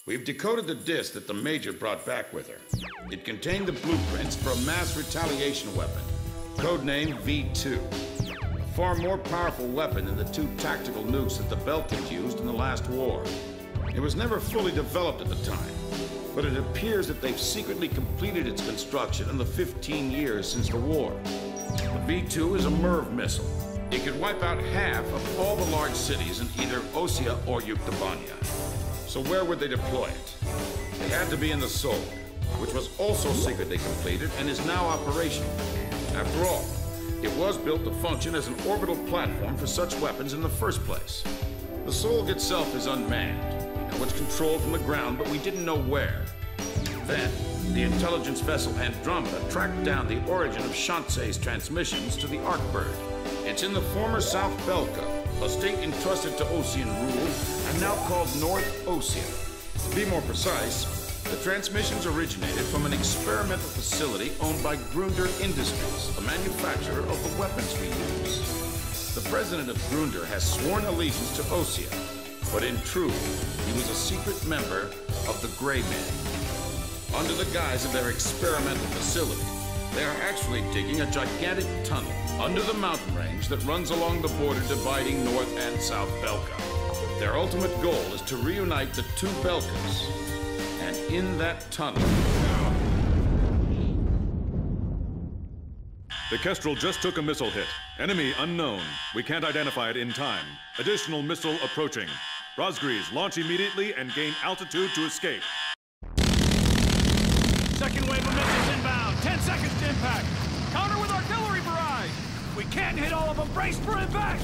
We've decoded the disc that the Major brought back with her. It contained the blueprints for a mass retaliation weapon, codenamed V2. A far more powerful weapon than the 2 tactical nukes that the Belkans used in the last war. It was never fully developed at the time, but it appears that they've secretly completed its construction in the 15 years since the war. The V2 is a MIRV missile. It could wipe out half of all the large cities in either Osea or Yuktobania. So where would they deploy it? It had to be in the Sol, which was also secretly completed and is now operational. After all, it was built to function as an orbital platform for such weapons in the first place. The Sol itself is unmanned. Now it's controlled from the ground, but we didn't know where. Then, the intelligence vessel Andromeda tracked down the origin of Shantzei's transmissions to the Arkbird. It's in the former South Belka, a state entrusted to Osean rule and now called North Osea. To be more precise, the transmissions originated from an experimental facility owned by Grunder Industries, the manufacturer of the weapons we use. The president of Grunder has sworn allegiance to Osea, but in truth, he was a secret member of the Gray Men. Under the guise of their experimental facility, they are actually digging a gigantic tunnel under the mountain range that runs along the border dividing North and South Belka. Their ultimate goal is to reunite the 2 Belkas. And in that tunnel... The Kestrel just took a missile hit. Enemy unknown. We can't identify it in time. Additional missile approaching. Rosgreaves, launch immediately and gain altitude to escape. Second wave of missiles inbound. 10 seconds to impact. Counter with artillery barrage. We can't hit all of them. Brace for impact.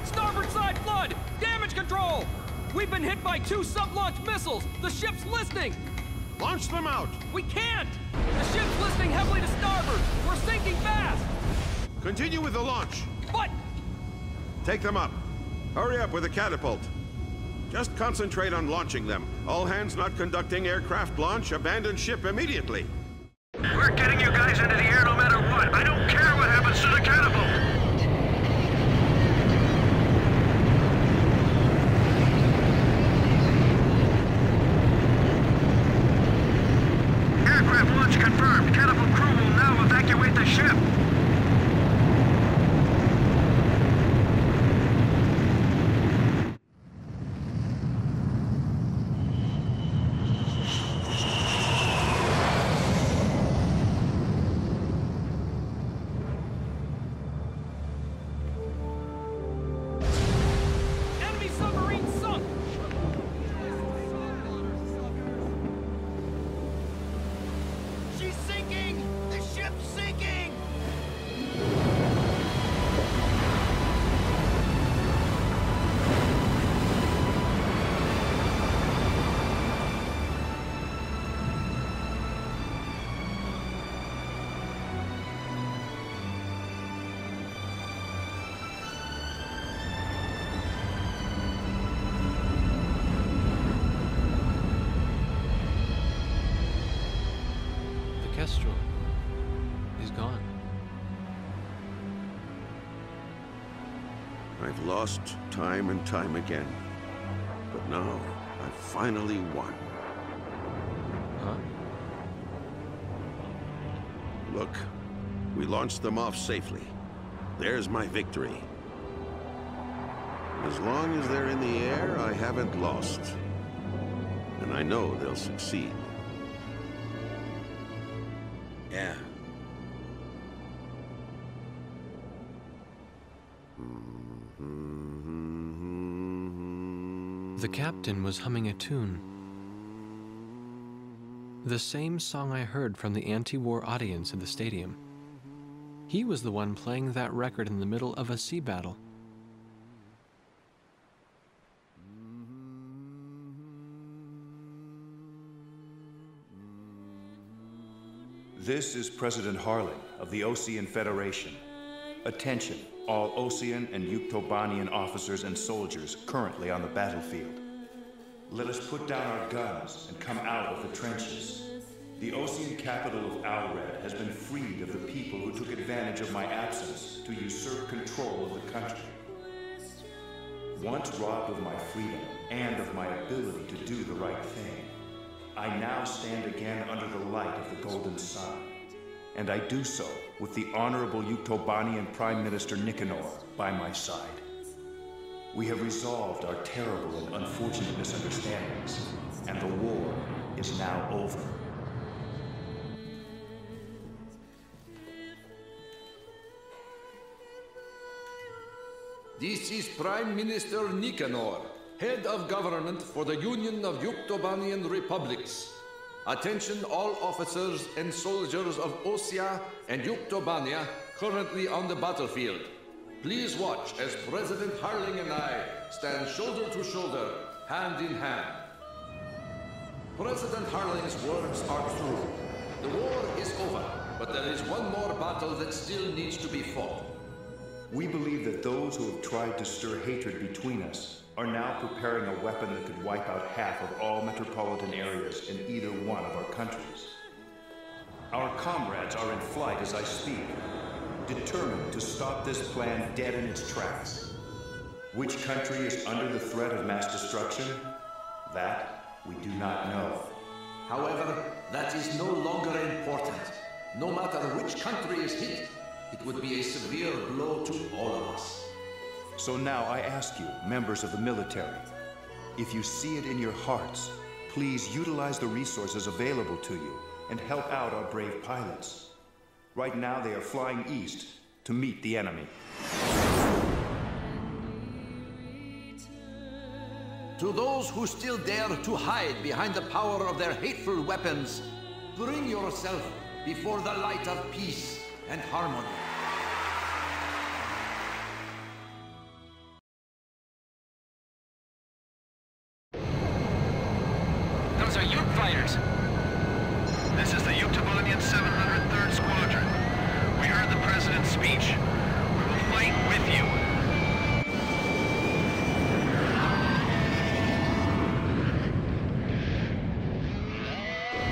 Starboard side flood. Damage control. We've been hit by 2 sub-launch missiles. The ship's listening. Launch them out. We can't. The ship's listening heavily to starboard. We're sinking fast. Continue with the launch. But... Take them up. Hurry up with the catapult. Just concentrate on launching them. All hands not conducting aircraft launch, abandon ship immediately. We're getting you guys into the air no matter what. I don't care what happens to the catapult. Aircraft launch confirmed. Catapult crew will now evacuate the ship. Kestrel is gone. I've lost time and time again. But now, I've finally won. Huh? Look, we launched them off safely. There's my victory. As long as they're in the air, I haven't lost. And I know they'll succeed. Yeah. The captain was humming a tune. The same song I heard from the anti-war audience in the stadium. He was the one playing that record in the middle of a sea battle. This is President Harling of the Osean Federation. Attention, all Osean and Yuktobanian officers and soldiers currently on the battlefield. Let us put down our guns and come out of the trenches. The Osean capital of Alred has been freed of the people who took advantage of my absence to usurp control of the country. Once robbed of my freedom and of my ability to do the right thing, I now stand again under the light of the Golden Sun. And I do so with the Honorable Yuktobanian Prime Minister Nicanor by my side. We have resolved our terrible and unfortunate misunderstandings, and the war is now over. This is Prime Minister Nicanor, Head of Government for the Union of Yuktobanian Republics. Attention all officers and soldiers of Osea and Yuktobania currently on the battlefield. Please watch as President Harling and I stand shoulder to shoulder, hand in hand. President Harling's words are true. The war is over, but there is one more battle that still needs to be fought. We believe that those who have tried to stir hatred between us are now preparing a weapon that could wipe out half of all metropolitan areas in either one of our countries. Our comrades are in flight as I speak, determined to stop this plan dead in its tracks. Which country is under the threat of mass destruction? That we do not know. However, that is no longer important. No matter which country is hit, it would be a severe blow to all of us. So now I ask you, members of the military, if you see it in your hearts, please utilize the resources available to you and help out our brave pilots. Right now they are flying east to meet the enemy. To those who still dare to hide behind the power of their hateful weapons, bring yourself before the light of peace and harmony. Those are Yuk fighters. This is the Yuktobanian 703rd Squadron. We heard the President's speech. We will fight with you.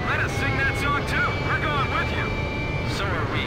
Let us sing that song too. We're going with you. So are we.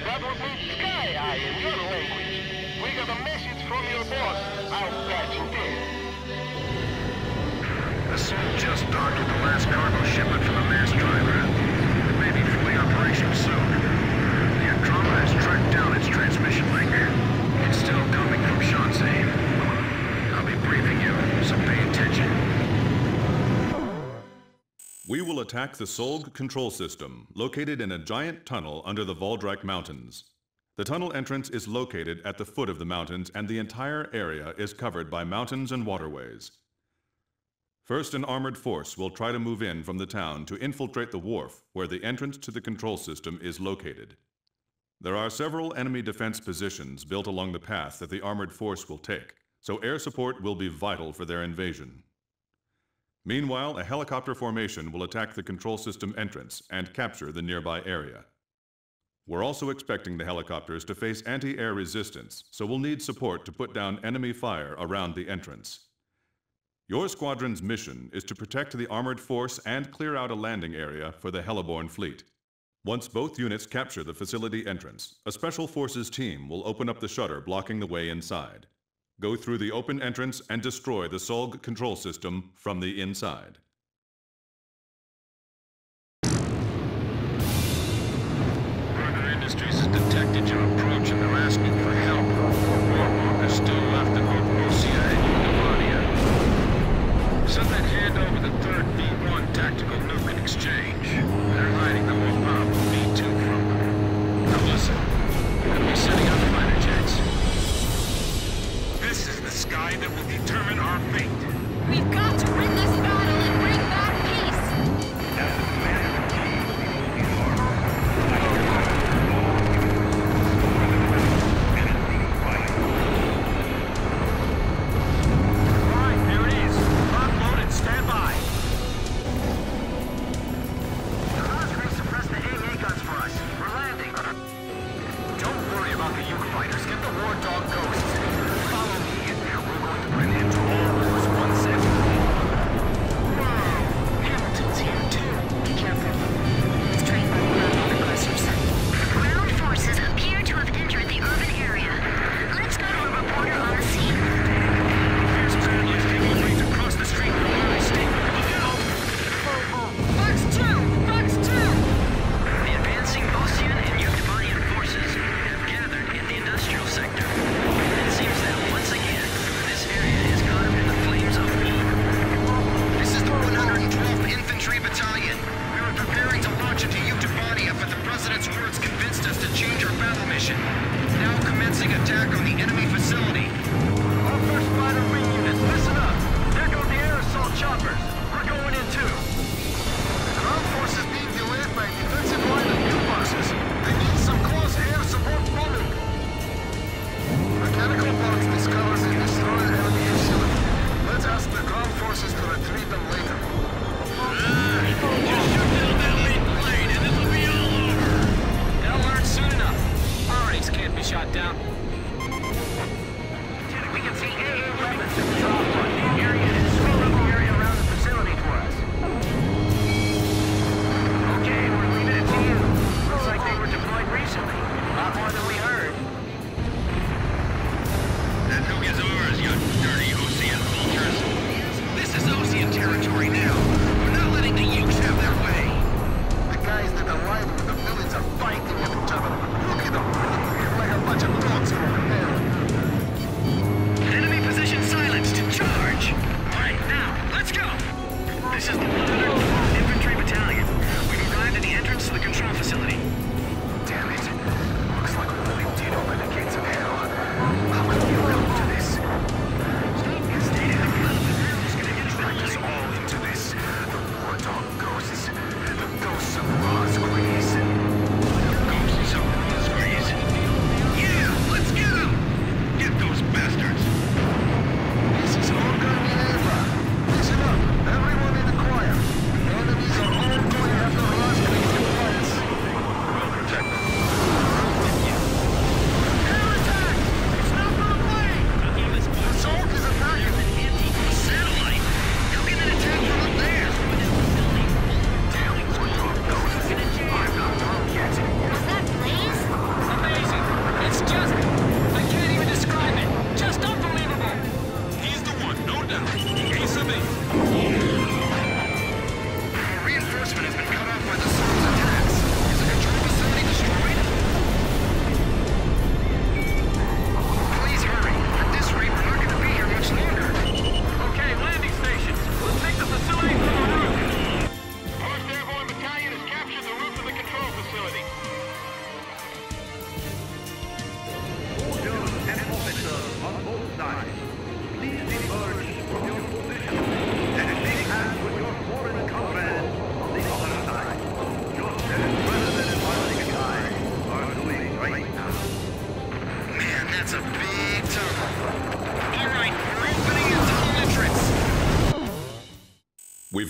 That would be Sky Eye in your language. We got a message from your boss. I'll patch it in. The Soul just docked with the last cargo shipment for the mass driver. It may be fully operational soon. The Andromeda has tracked down its transmission link. It's still coming from Shanxi. I'll be briefing you, so pay attention. We will attack the Solg control system, located in a giant tunnel under the Voldrak Mountains. The tunnel entrance is located at the foot of the mountains, and the entire area is covered by mountains and waterways. First, an armored force will try to move in from the town to infiltrate the wharf, where the entrance to the control system is located. There are several enemy defense positions built along the path that the armored force will take, so air support will be vital for their invasion. Meanwhile, a helicopter formation will attack the control system entrance and capture the nearby area. We're also expecting the helicopters to face anti-air resistance, so we'll need support to put down enemy fire around the entrance. Your squadron's mission is to protect the armored force and clear out a landing area for the Heliborn fleet. Once both units capture the facility entrance, a special forces team will open up the shutter blocking the way inside. Go through the open entrance and destroy the Solg control system from the inside. Burger Industries has detected your approach and they're asking for help. Warwalkers still left in both Osea and Yuktobania. Send that hand over the 3rd V1 tactical nuke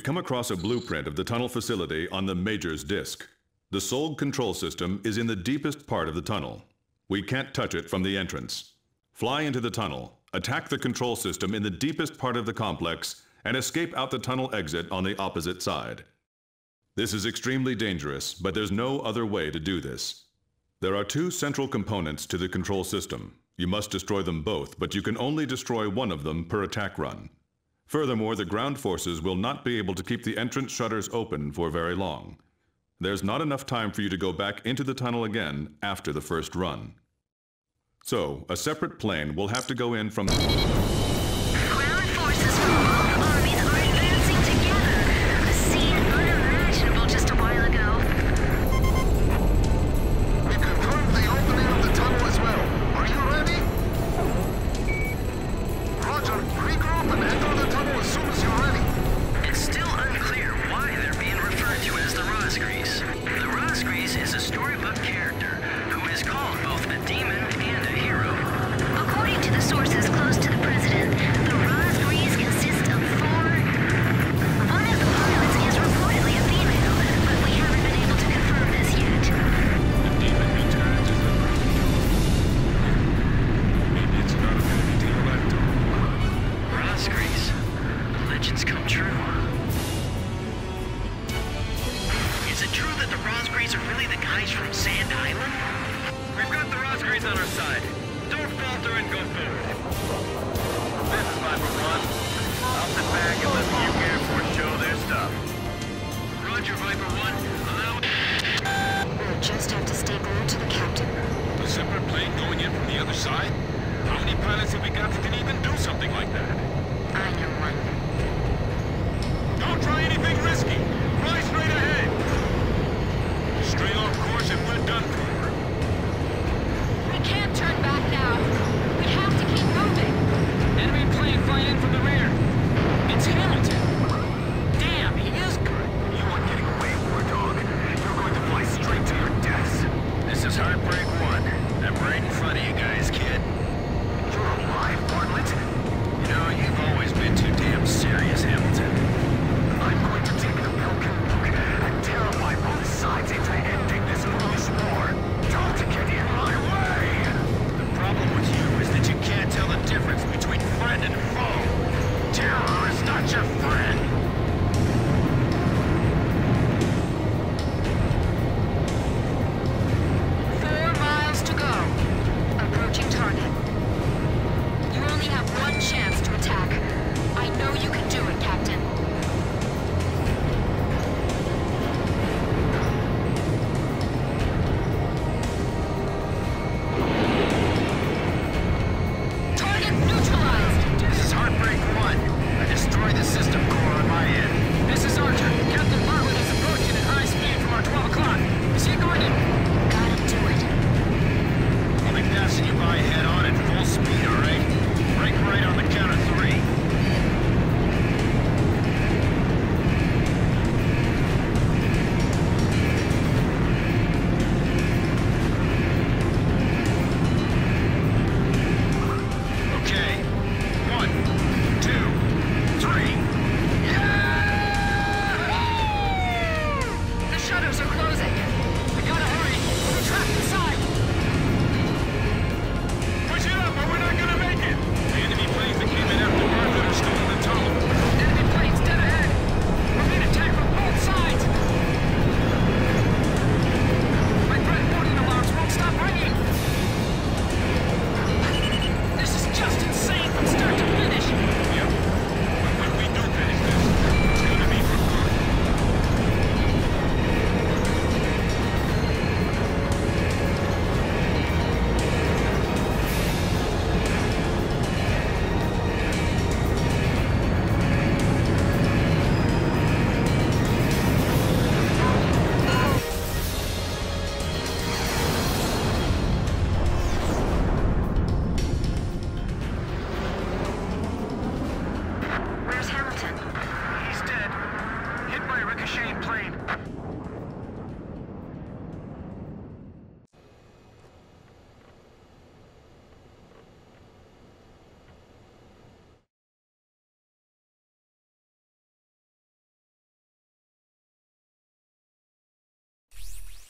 come across a blueprint of the tunnel facility on the Major's disk. The Solg control system is in the deepest part of the tunnel. We can't touch it from the entrance. Fly into the tunnel, attack the control system in the deepest part of the complex, and escape out the tunnel exit on the opposite side. This is extremely dangerous, but there's no other way to do this. There are two central components to the control system. You must destroy them both, but you can only destroy one of them per attack run. Furthermore, the ground forces will not be able to keep the entrance shutters open for very long. There's not enough time for you to go back into the tunnel again after the first run. So, a separate plane will have to go in from... Ground forces from both armies are advancing together. A scene unimaginable just a while ago. We confirmed the opening of the tunnel as well. Are you ready? Roger, regroup and enter the tunnel as soon as you're ready. It's still unclear why they're being referred to as the Rosgrees. The Rosgrees is a storybook character who is called both a demon and a hero. According to the sources close to the president, the Rosgrees consist of 4... One of the pilots is reportedly a female, but we haven't been able to confirm this yet. The demon returns as a... Maybe it's not a big deal after all. Rosgrees. Legends come true. Is it true that the Rosgrees are really the guys from Sand Island? We've got the Rosgrees on our side. Don't falter and go forward. This is Viper 1. I'll sit back and let the UK Air Force show their stuff. Roger, Viper 1. Allow... We'll just have to stay glued to the captain. A separate plane going in from the other side? How many pilots have we got that can even do something like that? I know one. Don't try anything risky. Fly straight ahead. Stray off course and we're done for. We can't turn back now. We have to keep moving. Enemy plane flying in from the rear. It's Hamilton. Damn, he is good. You aren't getting away, War Dog. You're going to fly straight to your deaths. This is Heartbreak 1. I'm right in front of you guys, kid. You're alive, Bartlett. You know, you've always been too damn serious, Hamilton. I'm going to take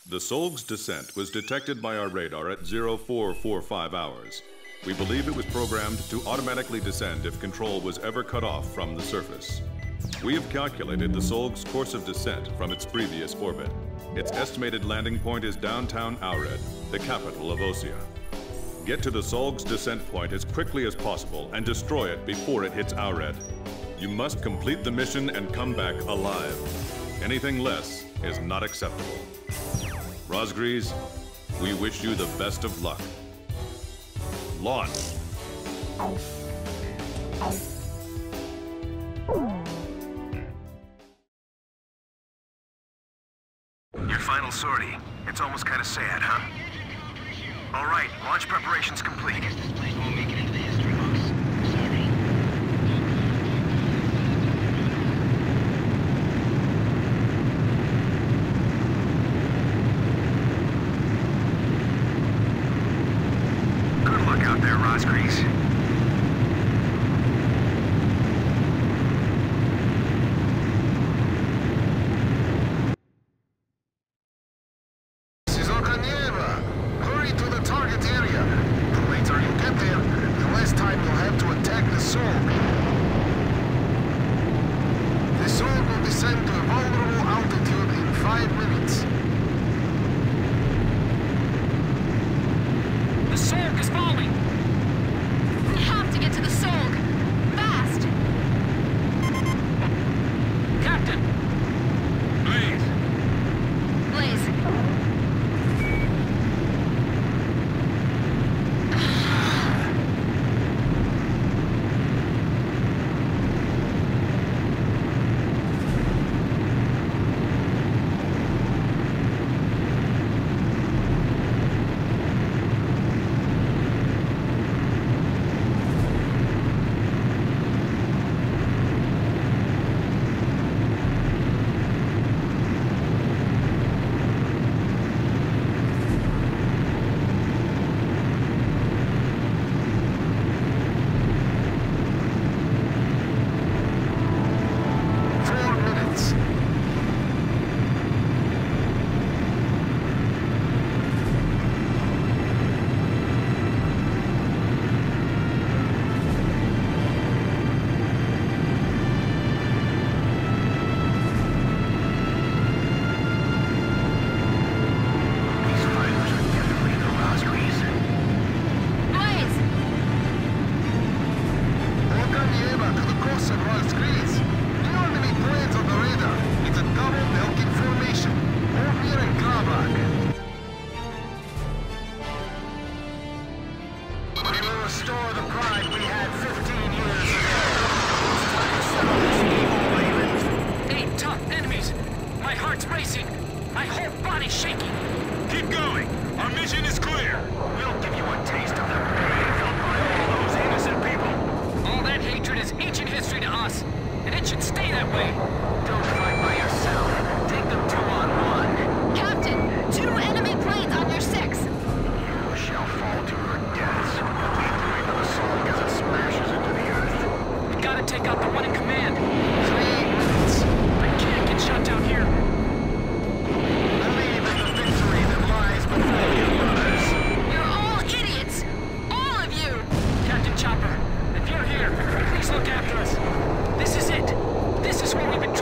The Solg's descent was detected by our radar at 0445 hours. We believe it was programmed to automatically descend if control was ever cut off from the surface. We have calculated the Solg's course of descent from its previous orbit. Its estimated landing point is downtown Aured, the capital of Osea. Get to the Solg's descent point as quickly as possible and destroy it before it hits Aured. You must complete the mission and come back alive. Anything less is not acceptable. Rosgrees, we wish you the best of luck. Launch. Your final sortie. It's almost kind of sad, huh? All right, launch preparations complete. Won't make it into the history books. Sorry. Good luck out there, Rosgrees. Hurry to the target area. The later you get there, the less time you'll have to attack the Solg. The Solg will descend to a vulnerable altitude in 5 minutes. The Solg is falling! We have to get to the Solg. Fast! Captain! Blaze! Blaze. Restore the pride we had 15 years ago. 8 tough enemies! My heart's racing! My whole body's shaking! Keep going! Our mission is clear! We'll give you a taste of the pain felt by all those innocent people! All that hatred is ancient history to us, and it should stay that way! Don't fight by yourself. Take them 2-on-1. Captain, 2 enemy planes on your 6. You shall fall to your deaths. The Solg as it smashes into the earth. We gotta take out the one in command! 3 minutes. I can't get shot down here! Believe in the victory that lies before you, brothers. You're all idiots! All of you! Captain Chopper, if you're here, please look after us. This is it! This is where we've been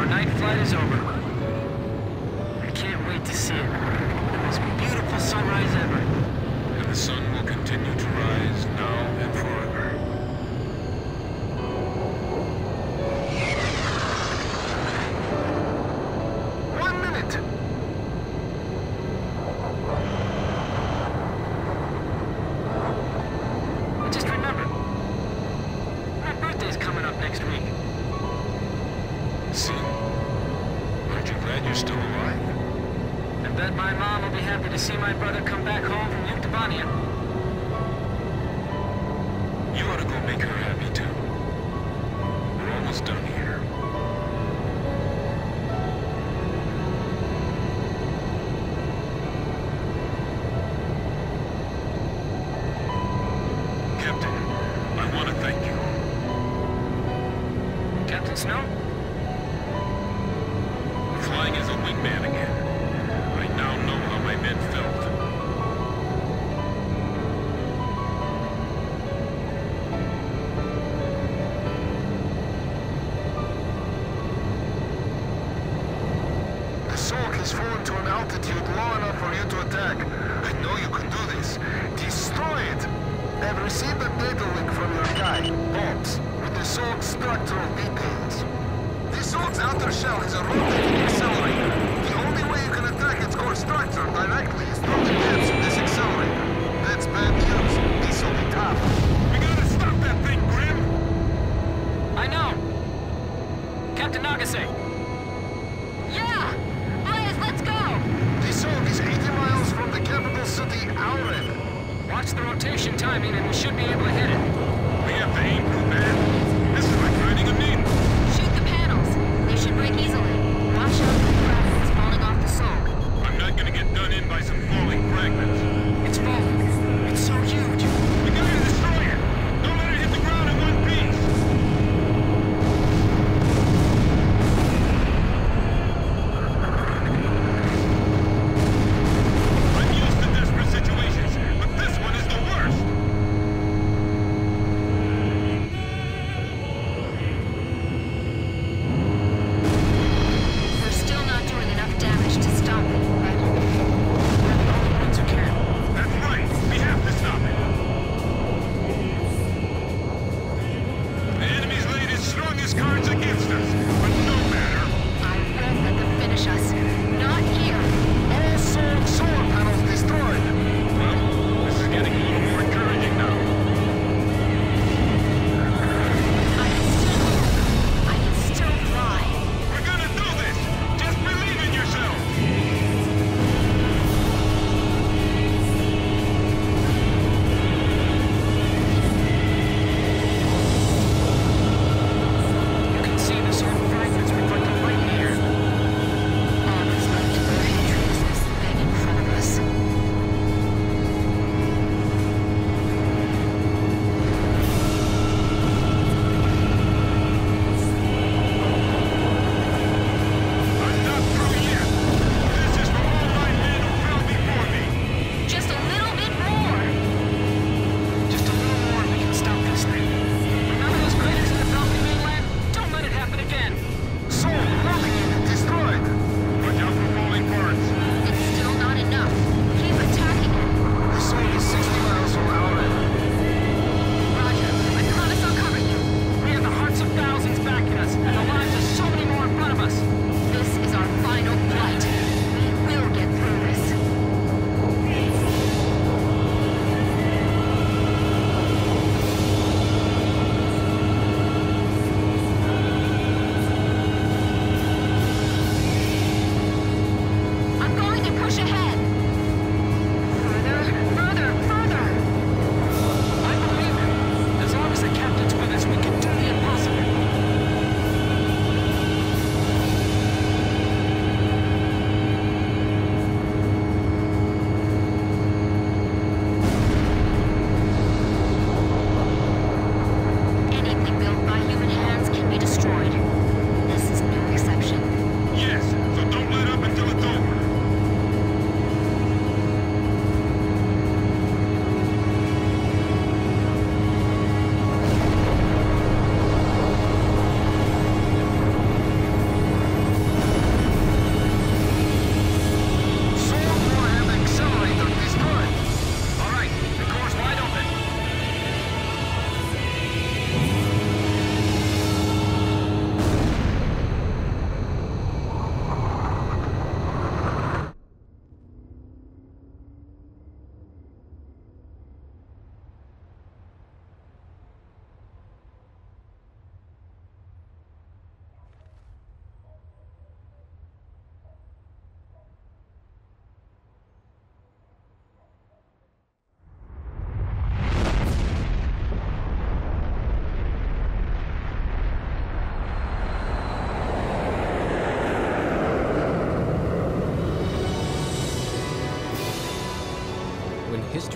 Our night flight is over. I can't wait to see it. The most beautiful sunrise ever. And the sun will continue to rise now and forever. One minute! I just remembered. My birthday's coming up next week. See? Aren't you glad you're still alive? I bet my mom will be happy to see my brother come back home from Yuktobania. You ought to go make her happy too. We're almost done here. Captain, I want to thank you. Captain Snow? Flying as a wingman again. I now know how my men felt. The Sork has fallen to an altitude low enough for you to attack. I know you can do this. Destroy it! I've received a data link from your guy, Bobs, with the Sork's structural details. The Sork's outer shell has a rotating accelerator. The only way you can attack its core structure directly is through the depths of this accelerator. That's bad news. This will be tough. We gotta stop that thing, Grim! I know! Captain Nagase! Yeah! Blaze, let's go! The Sork is 80 miles from the capital city, Auren. Watch the rotation timing and we should be able to hit it. We have to aim too bad. This is like riding a needle. Shoot the panels. They should break easily. Watch out for the fragments falling off the Sork. I'm not gonna get done in by some falling fragments. It's falling. It's so huge. We gotta destroy it! Don't let it hit the ground in one piece! I'm used to desperate situations, but this one is the worst!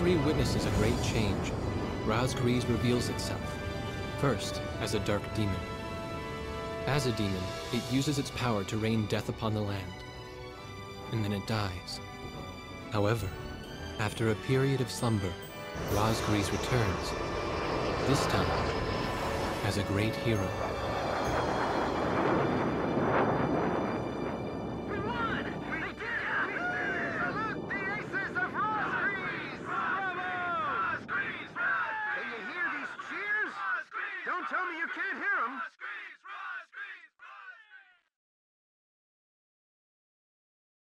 history witnesses a great change. Rosgriz reveals itself, first as a dark demon. As a demon, it uses its power to rain death upon the land, and then it dies. However, after a period of slumber, Rosgriz returns, this time as a great hero.